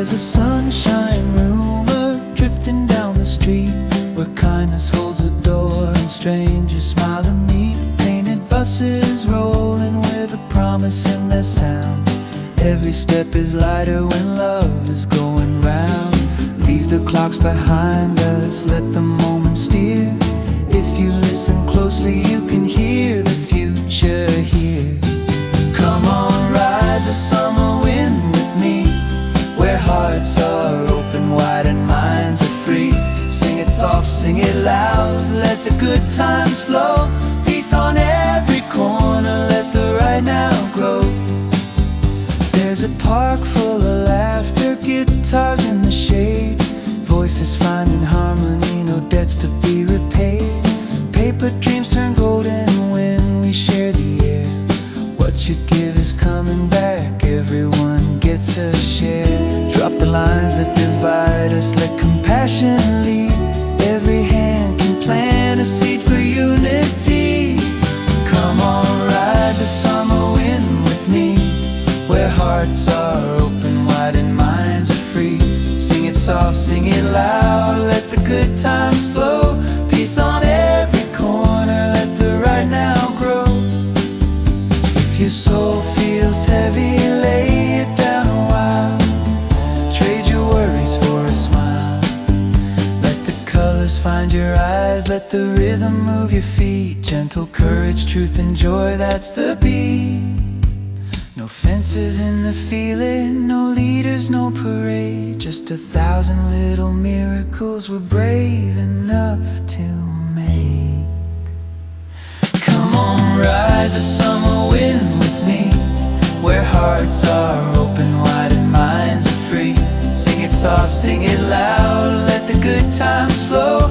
There's a sunshine rumor drifting down the street, where kindness holds a door and strangers smile to meet. Painted buses rolling with a promise in their sound. Every step is lighter when love is going round. Leave the clocks behind us, let the moment steer. If you listen closely, you can hear the future here. Come on, ride the summer wind with me, where hearts are open wide and minds are free. Sing it soft, sing it loud, let the good times flow. Peace on every corner, let the right now grow. There's a park full of laughter, guitars in the shade, voices finding harmony, no debts to be repaid. Paper dreams turn golden when we share the air. What you give is coming back, everyone gets a share. Drop the lines that divide us, let compassion lead. Every hand can plant a seed for unity. Come on, ride the summer wind with me, where hearts are open wide and minds are free. Sing it soft, sing it loud, let the good times flow. Peace on every corner, let the right now grow. If your soul feels heavy, lay it down a while. Trade your worries for a smile. Let the colors find your eyes, let the rhythm move your feet. Gentle courage, truth and joy, that's the beat. No fences in the feeling, no leaders, no parade. Just 1,000 little miracles we're brave enough to make. Come on, ride the summer wind with me, where hearts are open wide and minds are free. Sing it soft, sing it loud, let the good times flow.